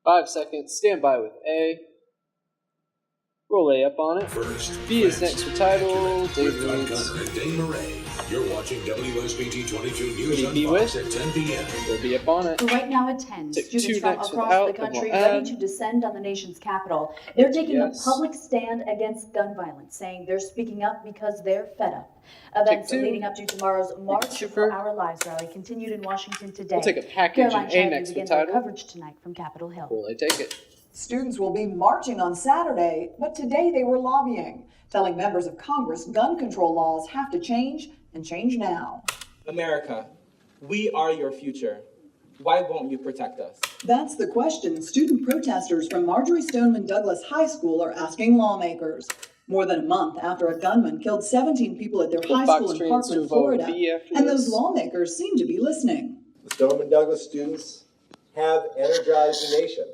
5 seconds. Stand by with A. Roll A up on it. First, B is next for title. Dave Leeds. and Dane Murray. You're watching WSBT 22 News on B Fox with. at 10 p.m. We'll be up on it. Right now at 10, Take students 2 from next across without, the and country we'll ready add. to descend on the nation's capital. They're taking Yes. a public stand against gun violence, saying they're speaking up because they're fed up. Events Take 2. leading up to tomorrow's March Super. for Our Lives rally continued in Washington today. We'll take a package Caroline and A Shively next for begins our title. coverage tonight from Capitol Hill. Roll A, take it. Students will be marching on Saturday, but today they were lobbying, telling members of Congress gun control laws have to change and change now. America, we are your future. Why won't you protect us? That's the question student protesters from Marjorie Stoneman Douglas High School are asking lawmakers. More than a month after a gunman killed 17 people at their high school in Parkland, Florida, and those lawmakers seem to be listening. The Stoneman Douglas students have energized the nation.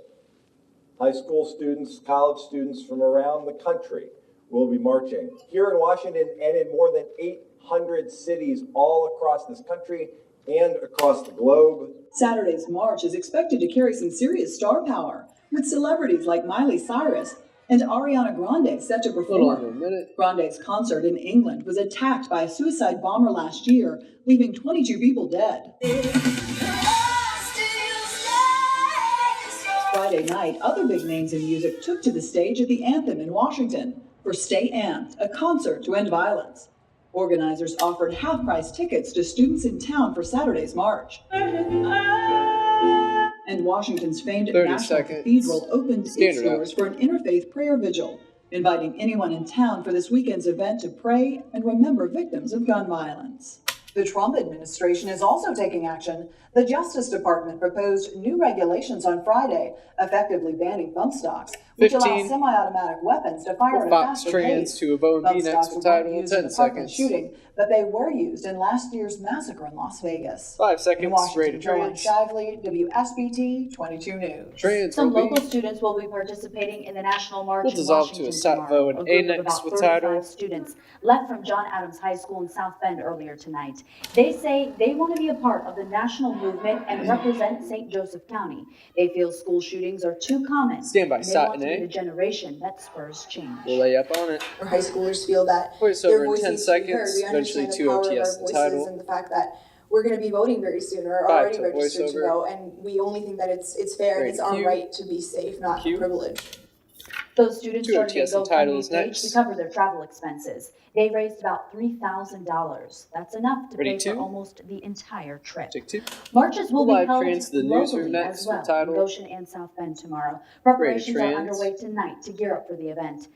High school students, college students from around the country will be marching here in Washington and in more than 800 cities all across this country and across the globe. Saturday's march is expected to carry some serious star power, with celebrities like Miley Cyrus and Ariana Grande set to perform. Grande's concert in England was attacked by a suicide bomber last year, leaving 22 people dead. Friday night, other big names in music took to the stage at the Anthem in Washington for Stay Amped, a concert to end violence. Organizers offered half-price tickets to students in town for Saturday's march. And Washington's famed National Cathedral opened its doors for an interfaith prayer vigil, inviting anyone in town for this weekend's event to pray and remember victims of gun violence. The Trump administration is also taking action. The Justice Department proposed new regulations on Friday, effectively banning bump stocks, which allow semi-automatic weapons to fire at a faster pace. Bump stocks weren't used in the Parkland shooting, but they were used in last year's massacre in Las Vegas. 5 seconds. In Washington, Caroline Shively, WSBT 22 News. Some local students will be participating in the national march in Washington to a SAT tomorrow. vote. A A group of next about with 35 title. students left from John Adams High School in South Bend earlier tonight. They say they want to be a part of the national movement and represent St. Joseph County. They feel school shootings are too common. Stand by, and they SAT want and to be A. the generation that spurs change. We'll lay up on it. Our high schoolers feel that Voice their over in voice 10 needs to be heard. seconds. We Eventually understand the 2 power of OTS our voices title. and the fact that we're going to be voting very soon, or 5 already to registered to voiceover. vote, and we only think that it's fair and it's our right to be safe, not a privilege. Those students 2 started a OTS and GoFundMe titles page next. to cover their travel expenses. They raised about $3,000. That's enough to pay for almost the entire trip. Take 2. Marches will be Live held trans to the newsroom locally next as well with title. in Goshen and South Bend tomorrow. Preparations are trans. underway tonight to gear up for the event.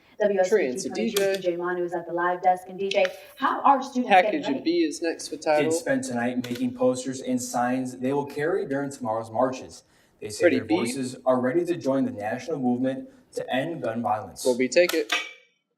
Trans WSBT to 22's DJ. DJ Manu is at the live desk. And DJ, how are students Package getting of ready? B is next with title. Kids spend tonight making posters and signs they will carry during tomorrow's marches. They say their voices are ready to join the national movement to end gun violence. We'll be take it.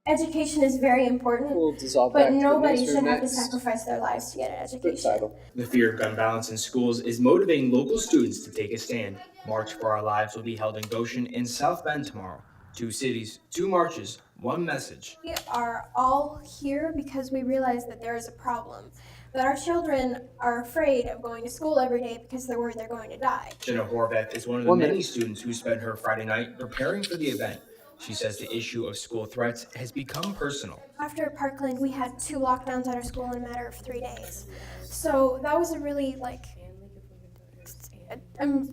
Education is very important, We'll dissolve but back nobody to the should have to next. sacrifice their lives to get an education. Title. The fear of gun violence in schools is motivating local students to take a stand. March for Our Lives will be held in Goshen and South Bend tomorrow. 2 cities, 2 marches, 1 message. We are all here because we realize that there is a problem, that our children are afraid of going to school every day because they're worried they're going to die. Jenna Horvath is one of the many students who spent her Friday night preparing for the event. She says the issue of school threats has become personal. After Parkland, we had 2 lockdowns at our school in a matter of 3 days. So that was a really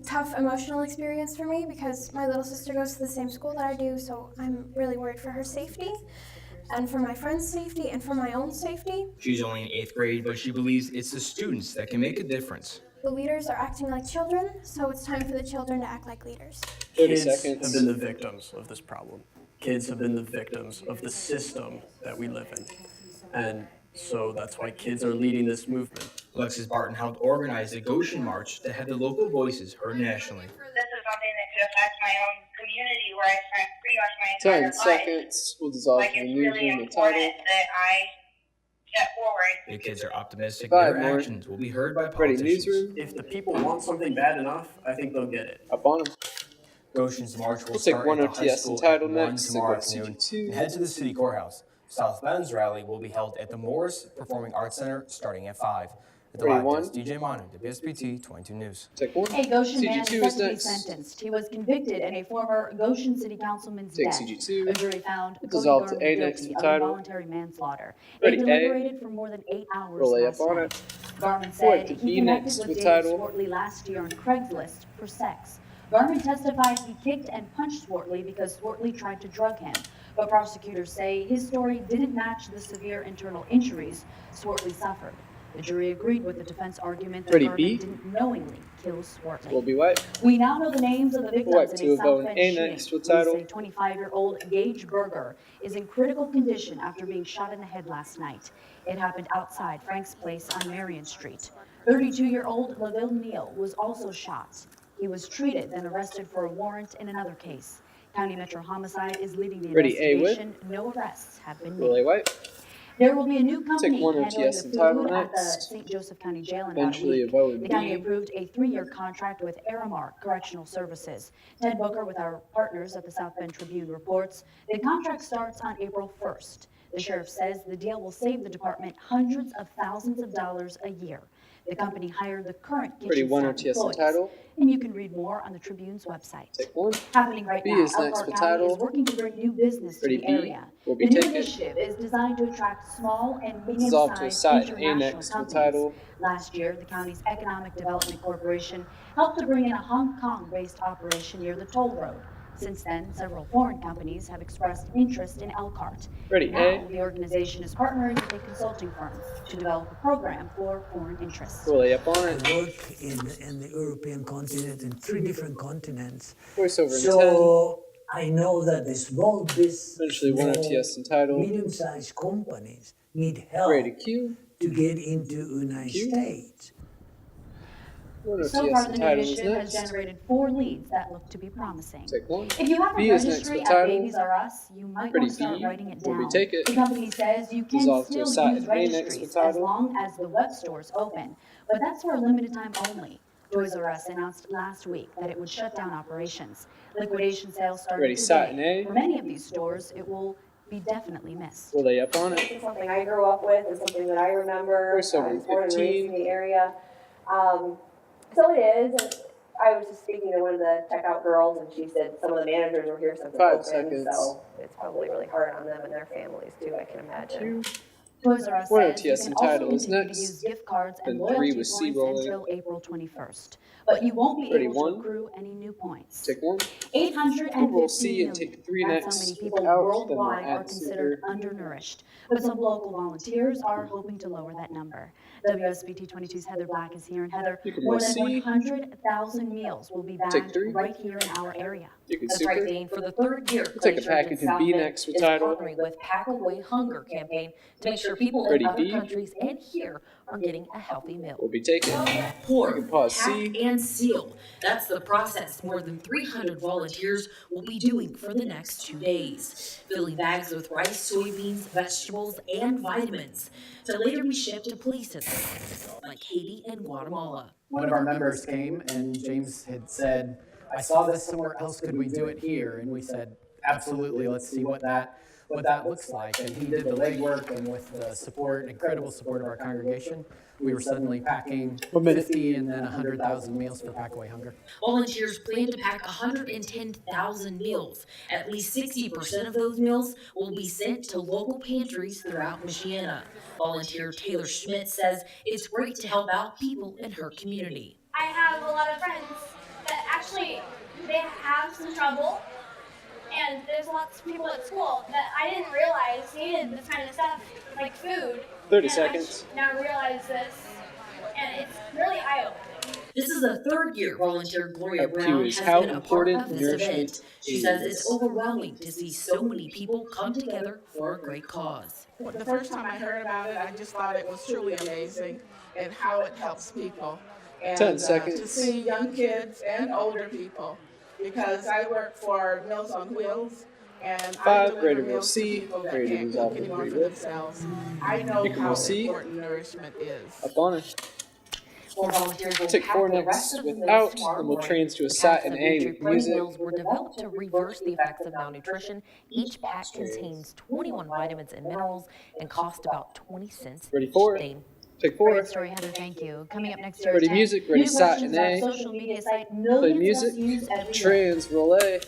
tough emotional experience for me because my little sister goes to the same school that I do, so I'm really worried for her safety and for my friends' safety and for my own safety. She's only in 8th grade, but she believes it's the students that can make a difference. The leaders are acting like children, so it's time for the children to act like leaders. Kids have been the victims of this problem. Kids have been the victims of the system that we live in. And so that's why kids are leading this movement. Alexis Barton helped organize the Goshen March to have the local voices heard nationally. This is something that could affect my own community where I spent pretty much my entire 10 life. seconds. We'll dissolve Like, the it's really newsroom and important title. that I step forward. The kids are optimistic 5 their more. actions will be heard by Ready politicians. newsroom. If the people want something bad enough, I think they'll get it. Up on them. Goshen's march will We'll take start 1 at the high OTS school and title at 1 next. tomorrow Take afternoon 2. and head to the city courthouse. South Bend's rally will be held at the Morris Performing Arts Center starting at 5. At the live desk, DJ Manu, WSBT 22 News. A Goshen man is CG2 set is to be next. sentenced. He was convicted in a former Goshen City Councilman's Take death. CG2. A jury found Cody Dissolve to Garman A next guilty for of title. involuntary manslaughter. Ready, They A. deliberated for more than 8 hours Roll A last up on night. it. Garman Forward said to he B connected next with with David title. Swartley last year on Craigslist for sex. Garman testified he kicked and punched Swartley because Swartley tried to drug him. But prosecutors say his story didn't match the severe internal injuries Swartley suffered. The jury agreed with the defense argument that Ready, Garman B. didn't knowingly kill Swartley. Will be white. We now know the names of the victims Wipe in to a a South bone. Bend A shooting. next with Police title. say 25-year-old Gage Berger is in critical condition after being shot in the head last night. It happened outside Frank's Place on Marion Street. 32-year-old LaVille Neal was also shot. He was treated, then arrested for a warrant in another case. County Metro Homicide is leading the Ready, A with. investigation. No arrests have been Roll A made. white. There will be a new company one handling OTS the and title food at the next. St. Joseph County Jail in about a Eventually week. a vote The county B. approved a 3-year contract with Aramark Correctional Services. Ted Booker with our partners at the South Bend Tribune reports the contract starts on April 1st. The sheriff says the deal will save the department hundreds of thousands of dollars a year. The company hired the current Ready, kitchen one staff OTS and employees, title. and you can read more on the Tribune's website. Take one. Happening right B now, is next Elkhart with County title. is working to bring new business to Ready, the B. area. Will The be new taken. initiative is designed to attract small and Dissolve to a medium-sized side. A international next with companies. title. Last year, the county's Economic Development Corporation helped to bring in a Hong Kong-based operation near the toll road. Since then, several foreign companies have expressed interest in Elkhart. Ready, Now, A. the organization is partnering with a consulting firm to develop a program for foreign interests. Roll A up on it. I work in the European continent, in 3 different continents. Voiceover in 10. So I know that the small business, Eventually one OTS and title. medium-sized companies need help Ready, Q. to get into the United Q. States. One So OTS far, and the new title is initiative has next. generated 4 leads that look to be promising. Take one. If you have a B is next registry with at title. Babies R Us, you might Ready, want to start B. writing it Will be down. take it. The company says you can Dissolve to a still side. use A next registries with as title. long as the web store's open, but that's for a limited time only. Toys R Us announced last week that it would shut down operations. Liquidation sales started Ready, sat in today. A. For many of these stores, it will be definitely missed. Roll A up on it. It's something I grew up with, and something that I remember. Voiceover I was born and raised in 15. the area. So it is. And I was just speaking to one of the checkout girls, and she said some of the managers were here since it 5 opened, seconds. so it's probably really hard on them and their families too, I can imagine. Toys R Us One says you OTS can and also title is continue to next. use gift cards and Then 3 loyalty with C points rolling. until April 21st. But you won't be Ready, able one. to accrue any new points. Take one. 850 Roll C million. and take the 3 That's next. how many people Out. worldwide Then are we'll add considered super. undernourished. But some local volunteers are hoping to lower that number. WSBT 22's Heather Black is here. And Heather, You can more roll than C. 100,000 meals will be Take bagged 3. right here in our area. You can That's super. right, Dean. For the 3rd year, We'll take a Clay Church package in of South B Bend next with is title. partnering with Pack Away Hunger campaign to make sure people in Ready, other B. countries and here are getting a healthy meal. Will be taken. Pour, You can pause pack, C. and seal. That's the process more than 300 volunteers will be doing for the next 2 days. Filling bags with rice, soybeans, vegetables, and vitamins to later be shipped to places like Haiti and Guatemala. One of our members came and James had said, I saw this somewhere else, could we do it here? And we said, absolutely, let's see what that looks like. And he did the legwork, and with the support, incredible support of our congregation, we were suddenly packing 50 and then 100,000 meals for Pack Away Hunger. Volunteers plan to pack 110,000 meals. At least 60% of those meals will be sent to local pantries throughout Michiana. Volunteer Taylor Schmidt says it's great to help out people in her community. I have a lot of friends that actually, they have some trouble, and there's lots of people at school that I didn't realize needed this kind of stuff, like food. 30 and seconds. I now realize this, and it's really eye-opening. This is the 3rd year volunteer Gloria Up to Brown is has how been a part important of this nourishment event. She says it's overwhelming to see so many people come together for a great cause. The first time I heard about it, I just thought it was truly amazing and how it helps people. And 10 seconds. to see young kids and older people, because I work for Meals on Wheels, and I 5, deliver ready to meals to C. people that Ready to can't resolve cook and anymore agree for with. themselves. I know You can how roll C. important nourishment is. Up on it. More volunteers will Take pack 4 the next rest of the without, meals tomorrow then we'll morning. trans to a The sat packs and of A with nutrient-free music. meals were developed to reverse the effects of malnutrition. Each pack contains 21 vitamins and minerals and cost about 20 cents Ready for it. each. Take 4. Great story, Heather. Thank you. Coming up next year. Ready music. Ready set in A. Social media site Play millions music. of us use every day. Trans. Roll A.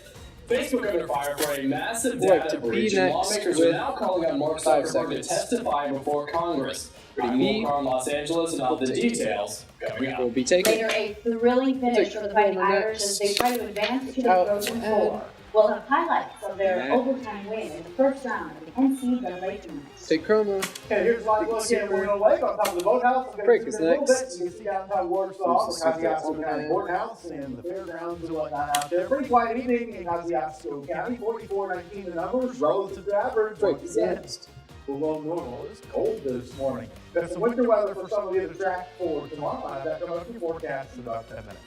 Facebook under fire for a massive Like data to be breach, and next lawmakers with are now calling on Mark 5 Zuckerberg to seconds. testify before Congress. Ready I'm B. Will in Los Angeles and all the details coming up. Will be taken. Later, a thrilling finish Take for the Fighting Corona Irish as they try to advance to the Out Frozen and- Four. We'll have highlights of their Matt. overtime win in the first round of the NCAA tournament. Take Chroma. Okay, here's like looking at Marina Lake on top of the boathouse. Break is next. You can see downtown Warsaw, Kosciuszko County Courthouse, and the fairgrounds and whatnot out there. Pretty quiet evening in Kosciuszko County, 44-19 the numbers, relative to average. Break is next. Below normal. It's cold this morning. Got some winter weather for some of the other track for tomorrow. I've got coming up in forecast in about 10 minutes.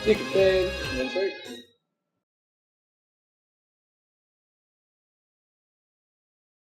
You can fade. And then break.